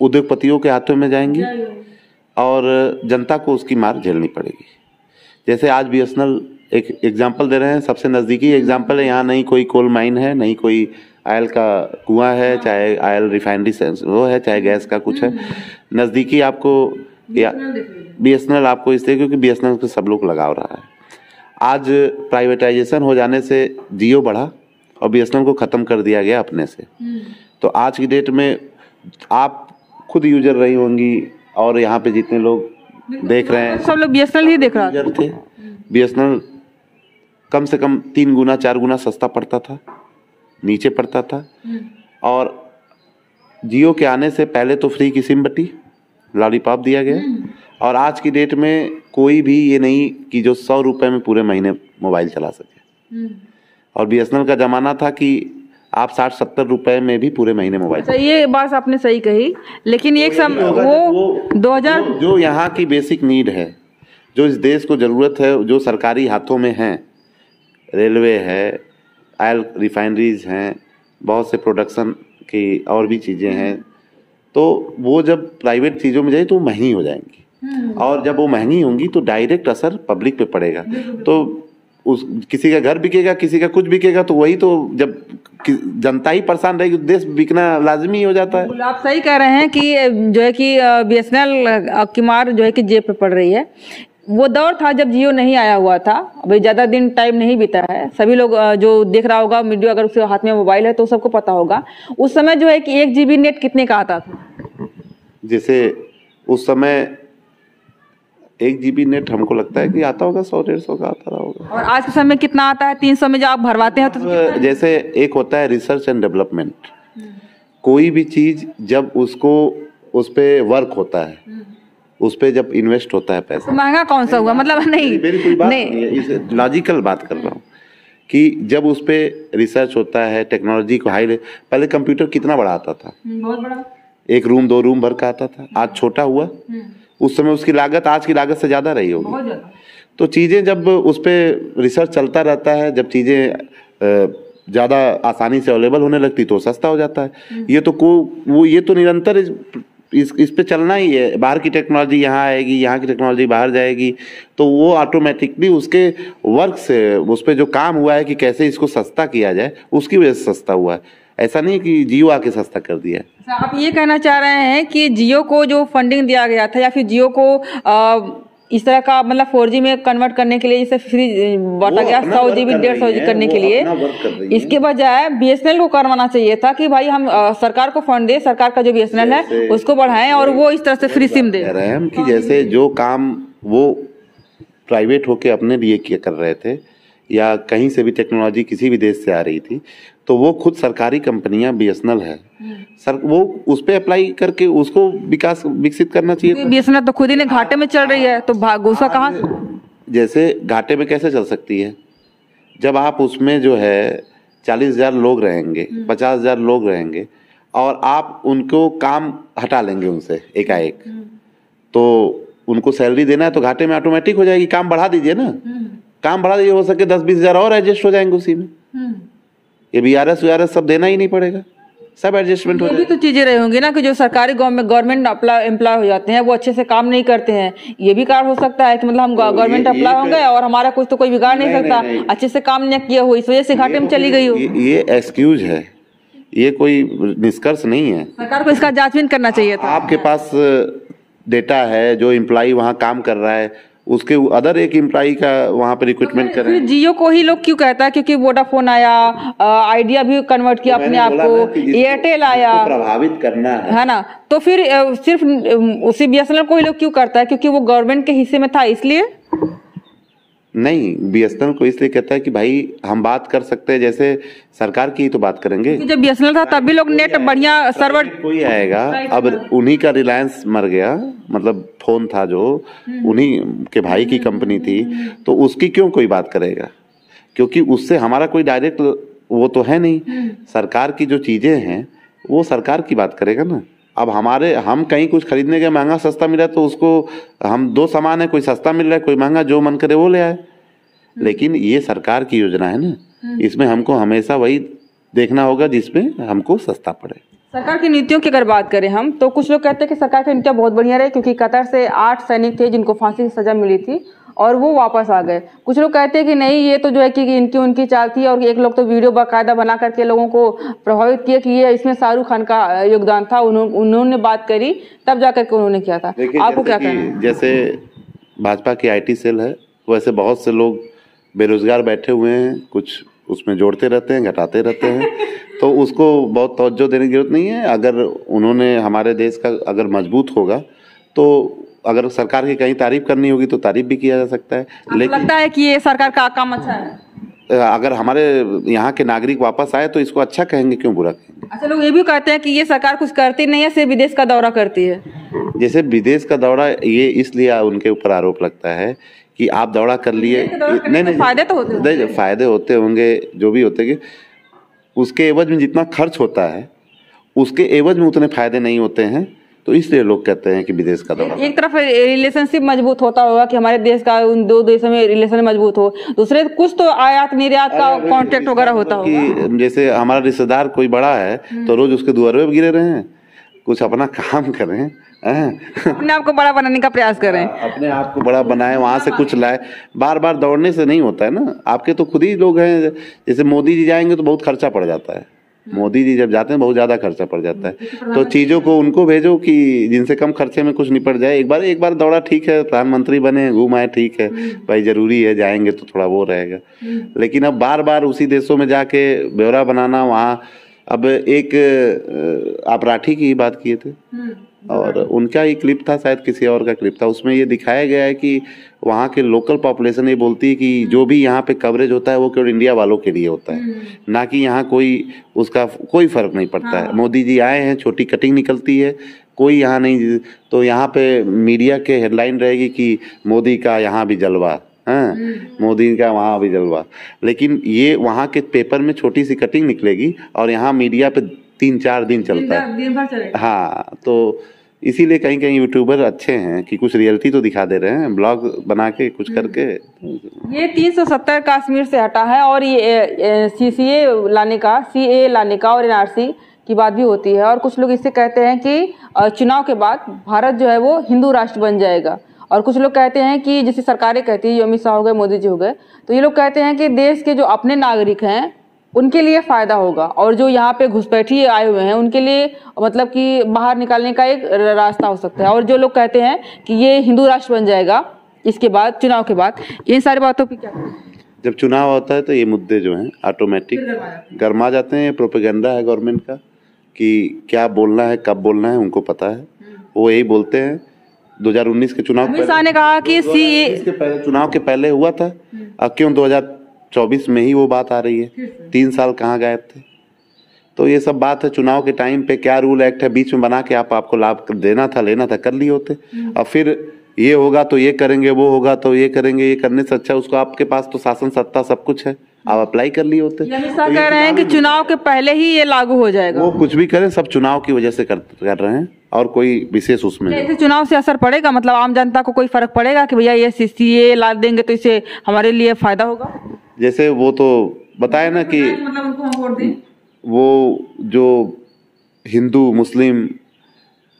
उद्योगपतियों के हाथों में जाएंगी और जनता को उसकी मार झेलनी पड़ेगी। जैसे आज BSNL एक एग्जांपल दे रहे हैं, सबसे नज़दीकी एग्जांपल है, यहाँ नहीं कोई कोल माइन है, नहीं कोई ऑयल का कुआं है, चाहे ऑयल रिफाइनरी वो है, चाहे गैस का कुछ है, नज़दीकी आपको या BSNL आपको इसलिए क्योंकि BSNL से सब लोग लगाव रहा है। आज प्राइवेटाइजेशन हो जाने से जियो बढ़ा और BSNL को ख़त्म कर दिया गया अपने से। तो आज की डेट में आप खुद यूजर रही होंगी और यहाँ पे जितने लोग देख रहे हैं सब लोग BSNL ही देख रहा थे। BSNL कम से कम 3 गुना 4 गुना सस्ता पड़ता था, नीचे पड़ता था। और जियो के आने से पहले तो फ्री की सिम बटी, लॉलीपॉप दिया गया। और आज की डेट में कोई भी ये नहीं कि जो 100 रुपए में पूरे महीने मोबाइल चला सके। और BSNL का जमाना था कि आप 60-70 रुपए में भी पूरे महीने मोबाइल। अच्छा, ये बात आपने सही कही, लेकिन एक वो 2000 जो यहाँ की बेसिक नीड है, जो इस देश को जरूरत है, जो सरकारी हाथों में है, रेलवे है, ऑयल रिफाइनरीज हैं, बहुत से प्रोडक्शन की और भी चीज़ें हैं, तो वो जब प्राइवेट चीज़ों में जाए तो महंगी हो जाएंगी। और जब वो महंगी होंगी तो डायरेक्ट असर पब्लिक पे पड़ेगा। तो उस किसी का घर बिकेगा, किसी का कुछ बिकेगा, तो वही तो जब जनता ही परेशान रहेगी, देश बिकना लाजमी हो जाता है। आप सही कह रहे हैं कि जो है कि BSNL की मार जो है कि जेब पे पड़ रही है। वो दौर था जब जियो नहीं आया हुआ था, अभी ज़्यादा दिन टाइम नहीं बीता है। सभी लोग जो देख रहा होगा मीडिया, अगर उसके हाथ में मोबाइल है तो सबको पता होगा उस समय जो है कि 1 GB नेट कितने का आता था। जैसे उस समय 1 GB नेट हमको लगता है कि आता होगा 100-150 का आता रहा होगा। और आज के समय कितना आता है? 300 में जब आप भरवाते हैं तो जैसे एक होता है रिसर्च एंड डेवलपमेंट, कोई भी चीज जब उसको उस पे वर्क होता है, उस पे जब इन्वेस्ट होता है पैसा, तो महंगा कौन सा हुआ? मतलब नहीं, मेरी कोई बात नहीं है, इसे लॉजिकल बात कर रहा हूँ कि जब उस पे रिसर्च होता है, टेक्नोलॉजी को हाई, पहले कंप्यूटर कितना बड़ा आता था, बहुत बड़ा, 1 रूम 2 रूम भर का आता था, आज छोटा हुआ। उस समय उसकी लागत आज की लागत से ज्यादा रही होगी। तो चीजें जब उस पे रिसर्च चलता रहता है, जब चीजें ज्यादा आसानी से अवेलेबल होने लगती तो सस्ता हो जाता है। ये तो ये तो निरंतर इस पे चलना ही है। बाहर की टेक्नोलॉजी यहाँ आएगी, यहाँ की टेक्नोलॉजी बाहर जाएगी, तो वो ऑटोमेटिकली उसके वर्क से, उस पे जो काम हुआ है कि कैसे इसको सस्ता किया जाए, उसकी वजह से सस्ता हुआ है। ऐसा नहीं कि जियो आके सस्ता कर दिया है। आप ये कहना चाह रहे हैं कि जियो को जो फंडिंग दिया गया था या फिर जियो को इस तरह का मतलब 4G में कन्वर्ट करने के लिए इसे फ्री बांटा गया 100 GB 150 GB करने के लिए, इसके बजाय BSNL को करवाना चाहिए था कि भाई हम सरकार को फंड दे, सरकार का जो BSNL है उसको बढ़ाएं और वो इस तरह से फ्री सिम दे। हम कि जैसे जो काम वो प्राइवेट होके अपने लिए किया कर रहे थे या कहीं से भी टेक्नोलॉजी किसी भी देश से आ रही थी, तो वो खुद सरकारी कंपनियां BSNL है सर, वो उस पे अप्लाई करके उसको विकसित करना चाहिए। BSNL तो खुद ही ने घाटे में चल रही है, तो उसका कहाँ? जैसे घाटे में कैसे चल सकती है जब आप उसमें जो है 40,000 लोग रहेंगे, 50,000 लोग रहेंगे और आप उनको काम हटा लेंगे उनसे एकाएक, तो उनको सैलरी देना है तो घाटे में ऑटोमेटिक हो जाएगी। काम बढ़ा दीजिए ना, काम बढ़ा दीजिए, हो सके 10-20,000 और एडजस्ट हो जाएंगे उसी में। ये VRS सब देना ही नहीं पड़ेगा, सब एडजस्टमेंट हो जाएगा। ये भी तो चीजें रही होंगी ना कि जो सरकारी गवर्नमेंट एम्प्लॉय हो जाते हैं वो अच्छे से काम नहीं करते हैं। ये भी कारण हो सकता है कि मतलब हम गवर्नमेंट एम्प्लॉय होंगे और हमारा कुछ तो कोई बिगाड़ नहीं सकता, अच्छे से काम नहीं किया हो, इस वजह से घाटे में चली गई हो। ये एक्सक्यूज है, ये कोई निष्कर्ष नहीं है। सरकार को इसका जांचबीन करना चाहिए था। आपके पास डेटा है, जो एम्प्लॉय वहाँ काम कर रहा है उसके अदर एक एम्प्लॉय का वहाँ पे रिक्रूटमेंट कर रहे हैं। जियो को ही लोग क्यों कहता है? क्योंकि वोडाफोन आया, आइडिया भी कन्वर्ट किया अपने आप को, एयरटेल आया, प्रभावित करना है ना, तो फिर सिर्फ उसी BSNL को ही लोग क्यों करता है? क्योंकि वो गवर्नमेंट के हिस्से में था इसलिए नहीं। BSNL को इसलिए कहता है कि भाई हम बात कर सकते हैं, जैसे सरकार की ही तो बात करेंगे। जब BSNL था तब भी लोग नेट बढ़िया सर्वर कोई आएगा, अब उन्हीं का रिलायंस मर गया, मतलब फोन था जो उन्हीं के भाई की कंपनी थी, तो उसकी क्यों कोई बात करेगा? क्योंकि उससे हमारा कोई डायरेक्ट वो तो है नहीं। सरकार की जो चीजें हैं वो सरकार की बात करेगा ना, अब हम कहीं कुछ खरीदने के महंगा सस्ता मिला तो उसको हम दो सामान है, कोई सस्ता मिल रहा है कोई महंगा, जो मन करे वो ले आए। लेकिन ये सरकार की योजना है ना, इसमें हमको हमेशा वही देखना होगा जिसमें हमको सस्ता पड़े। सरकार की नीतियों की अगर बात करें हम, तो कुछ लोग कहते हैं कि सरकार की नीतियां बहुत बढ़िया रही, क्योंकि कतर से 8 सैनिक थे जिनको फांसी की सजा मिली थी और वो वापस आ गए। कुछ लोग कहते हैं कि नहीं, ये तो जो है कि इनकी उनकी चाल थी, और एक लोग तो वीडियो बाकायदा बना करके लोगों को प्रभावित किया कि ये इसमें शाहरुख खान का योगदान था, उन्होंने बात करी तब जाकर के उन्होंने किया था। आपको क्या कहना है? जैसे भाजपा की IT सेल है, वैसे बहुत से लोग बेरोजगार बैठे हुए हैं, कुछ उसमें जोड़ते रहते हैं घटाते रहते हैं तो उसको बहुत तवज्जो देने की जरूरत नहीं है। अगर उन्होंने हमारे देश का अगर मजबूत होगा तो अगर सरकार की कहीं तारीफ करनी होगी तो तारीफ भी किया जा सकता है। लेकिन लगता है कि ये सरकार का काम अच्छा है। अगर हमारे यहाँ के नागरिक वापस आए तो इसको अच्छा कहेंगे, क्यों बुरा कहेंगे। अच्छा, लोग ये भी कहते हैं कि ये सरकार कुछ करती नहीं है, सिर्फ विदेश का दौरा करती है। जैसे विदेश का दौरा, ये इसलिए उनके ऊपर आरोप लगता है कि आप दौरा कर लिए, नहीं फायदे तो होते, फायदे होते होंगे, जो भी होते कि उसके एवज में जितना खर्च होता है उसके एवज में उतने फायदे नहीं होते हैं, तो इसलिए लोग कहते हैं कि विदेश का दौरा। एक तरफ रिलेशनशिप मजबूत होता होगा कि हमारे देश का उन दो देशों में रिलेशन मजबूत हो, दूसरे कुछ तो आयात निर्यात का कॉन्ट्रैक्ट वगैरह होता होगा। जैसे हमारा रिश्तेदार कोई बड़ा है तो रोज उसके दुआरे पे गिरे रहे हैं, कुछ अपना काम करें, अपने आप को बड़ा बनाने का प्रयास करें, अपने आप को बड़ा बनाए, वहां से कुछ लाए। बार बार दौड़ने से नहीं होता है ना। आपके तो खुद ही लोग हैं, जैसे मोदी जी जाएंगे तो बहुत खर्चा पड़ जाता है, मोदी जी जब जाते हैं बहुत ज्यादा खर्चा पड़ जाता है, तो चीजों को उनको भेजो कि जिनसे कम खर्चे में कुछ निपट जाए। एक बार दौड़ा ठीक है, प्रधानमंत्री बने घूम आए ठीक है भाई, जरूरी है, जाएंगे तो थोड़ा वो रहेगा। लेकिन अब बार बार उसी देशों में जाके ब्यौरा बनाना, वहाँ अब एक आप राठी की ही बात किए थे और उनका ही क्लिप था, शायद किसी और का क्लिप था, उसमें ये दिखाया गया है कि वहाँ के लोकल पॉपुलेशन ये बोलती है कि जो भी यहाँ पे कवरेज होता है वो केवल इंडिया वालों के लिए होता है, ना कि यहाँ कोई उसका कोई फर्क नहीं पड़ता है। मोदी जी आए हैं, छोटी कटिंग निकलती है, कोई यहाँ नहीं, तो यहाँ पे मीडिया के हेडलाइन रहेगी कि मोदी का यहाँ भी जलवा, मोदी का वहाँ भी जलवा। लेकिन ये वहाँ के पेपर में छोटी सी कटिंग निकलेगी और यहाँ मीडिया पे 3-4 दिन चलता है। हाँ, तो इसीलिए कहीं कहीं यूट्यूबर अच्छे हैं कि कुछ रियलिटी तो दिखा दे रहे हैं, ब्लॉग बना के कुछ करके। ये 370 कश्मीर से हटा है और ये CA लाने का और NRC की बात भी होती है, और कुछ लोग इससे कहते हैं कि चुनाव के बाद भारत जो है वो हिंदू राष्ट्र बन जाएगा। और कुछ लोग कहते हैं कि जैसे सरकारें कहती है, अमित शाह हो गए, मोदी जी हो गए, तो ये लोग कहते हैं कि देश के जो अपने नागरिक हैं उनके लिए फायदा होगा, और जो यहाँ पे घुसपैठी आए हुए हैं उनके लिए मतलब कि बाहर निकालने का एक रास्ता हो सकता है। और जो लोग कहते हैं कि ये हिंदू राष्ट्र बन जाएगा इसके बाद, चुनाव के बाद, इन सारी बातों पे क्या करें? जब चुनाव होता है तो ये मुद्दे जो हैं ऑटोमेटिक गरमा जाते हैं। प्रोपेगेंडा है गवर्नमेंट का कि क्या बोलना है, कब बोलना है, उनको पता है, वो यही बोलते हैं। 2019 के चुनाव ने कहा कि चुनाव के पहले हुआ था, अब क्यों 2024 में ही वो बात आ रही है? 3 साल कहाँ गायब थे? तो ये सब बात है। चुनाव के टाइम पे क्या रूल एक्ट है बीच में बना के आपको लाभ देना था, लेना था, कर लिए होते। और फिर ये होगा तो ये करेंगे, वो होगा तो ये करेंगे, ये करने से अच्छा उसको, आपके पास तो शासन सत्ता सब कुछ है, आप अप्लाई कर लिए होते। तो कह रहे हैं कि चुनाव के पहले ही ये लागू हो जाएगा। वो कुछ भी करें, सब चुनाव की वजह से कर रहे हैं और कोई विशेष उसमें नहीं। चुनाव से असर पड़ेगा, मतलब आम जनता को कोई फर्क पड़ेगा कि भैया ये CA ला देंगे तो इससे हमारे लिए फायदा होगा? जैसे वो तो बताए ना कि मतलब उनको हम वोट दें, वो जो हिंदू मुस्लिम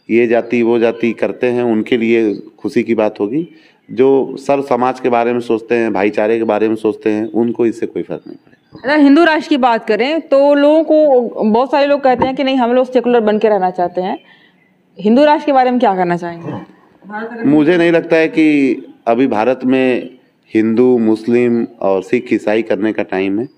ये जाति वो जाति करते हैं उनके लिए खुशी की बात होगी। जो सर समाज के बारे में सोचते हैं, भाईचारे के बारे में सोचते हैं, उनको इससे कोई फर्क नहीं पड़ेगा। अगर हिंदू राष्ट्र की बात करें तो लोगों को, बहुत सारे लोग कहते हैं कि नहीं हम लोग सेकुलर बन के रहना चाहते हैं। हिंदू राष्ट्र के बारे में क्या करना चाहेंगे? मुझे नहीं लगता है कि अभी भारत में हिंदू मुस्लिम और सिख ईसाई करने का टाइम है।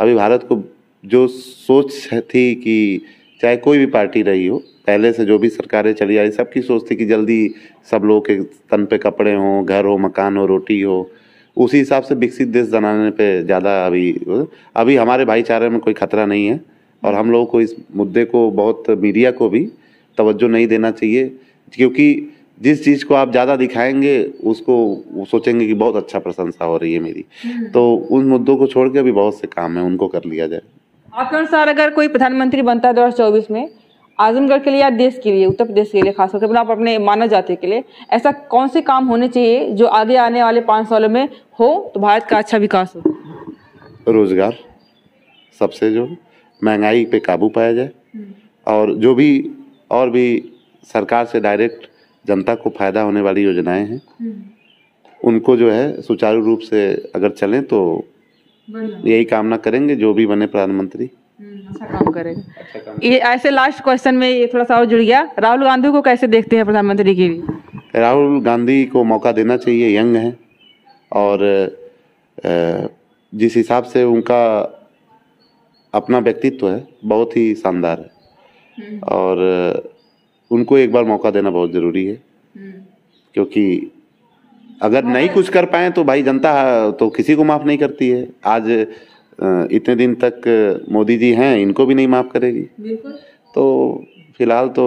अभी भारत को जो सोच थी कि चाहे कोई भी पार्टी रही हो, पहले से जो भी सरकारें चली आई, सबकी सोच थी कि जल्दी सब लोग के तन पे कपड़े हों, घर हो, मकान हो, रोटी हो, उसी हिसाब से विकसित देश बनाने पे ज़्यादा अभी हमारे भाईचारे में कोई खतरा नहीं है। और हम लोगों को इस मुद्दे को, बहुत मीडिया को भी तवज्जो नहीं देना चाहिए, क्योंकि जिस चीज़ को आप ज़्यादा दिखाएंगे उसको वो सोचेंगे कि बहुत अच्छा प्रशंसा हो रही है मेरी। तो उन मुद्दों को छोड़ के अभी बहुत से काम है, उनको कर लिया जाए। आपके अनुसार अगर कोई प्रधानमंत्री बनता है 2024 में, आजमगढ़ के लिए या देश के लिए, उत्तर प्रदेश के लिए खास करके आप अपने मानव जाति के लिए ऐसा कौन से काम होने चाहिए जो आगे आने वाले 5 सालों में हो तो भारत का अच्छा विकास हो? रोजगार सबसे, जो महंगाई पे काबू पाया जाए, और जो भी और भी सरकार से डायरेक्ट जनता को फायदा होने वाली योजनाएं हैं उनको जो है सुचारू रूप से अगर चलें तो यही कामना करेंगे जो भी बने प्रधानमंत्री अच्छा काम करेगा। ये ऐसे लास्ट क्वेश्चन में ये थोड़ा सा और जुड़ गया, राहुल गांधी को कैसे देखते हैं प्रधानमंत्री के लिए? राहुल गांधी को मौका देना चाहिए, यंग है और जिस हिसाब से उनका अपना व्यक्तित्व है बहुत ही शानदार है और उनको एक बार मौका देना बहुत जरूरी है, क्योंकि अगर नहीं कुछ कर पाए तो भाई जनता तो किसी को माफ नहीं करती है। आज इतने दिन तक मोदी जी हैं, इनको भी नहीं माफ करेगी। तो फिलहाल तो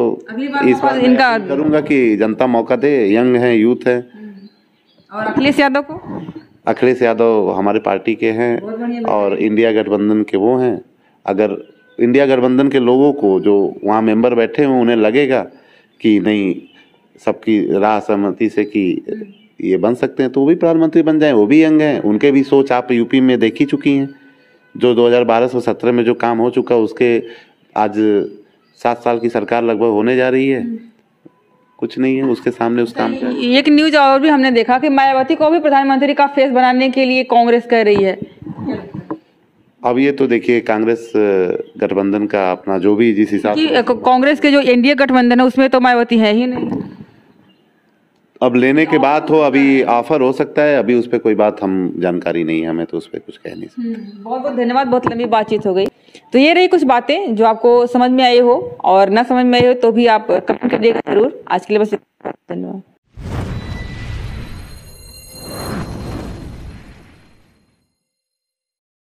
इस बार इनका करूंगा कि जनता मौका दे, यंग है, यूथ है। और अखिलेश यादव को? अखिलेश यादव हमारे पार्टी के हैं और इंडिया गठबंधन के वो हैं। अगर इंडिया गठबंधन के लोगों को जो वहाँ मेंबर बैठे हुए उन्हें लगेगा कि नहीं सबकी राह सहमति से कि ये बन सकते हैं तो वो भी प्रधानमंत्री बन जाएं। वो भी यंग हैं, उनके भी सोच आप यूपी में देख ही चुकी हैं। जो 2012 से 17 में जो काम हो चुका उसके आज 7 साल की सरकार लगभग होने जा रही है, कुछ नहीं है उसके सामने उस काम का। एक न्यूज और भी हमने देखा कि मायावती को भी प्रधानमंत्री का फेस बनाने के लिए कांग्रेस कह रही है। अब ये तो देखिए कांग्रेस गठबंधन का अपना जो भी जिस हिसाब से कांग्रेस के जो एनडीए गठबंधन है उसमें तो मायावती है ही नहीं। अब लेने के बाद हो, अभी ऑफर हो सकता है, अभी उस पर कोई बात हम जानकारी नहीं है, हमें तो उस पर कुछ कह नहीं सकते। बहुत बहुत धन्यवाद, बहुत लंबी बातचीत हो गई। तो ये रही कुछ बातें जो आपको समझ में आई हो और ना समझ में आई हो तो भी आप कमेंट करिएगा जरूर। आज के लिए बस धन्यवाद।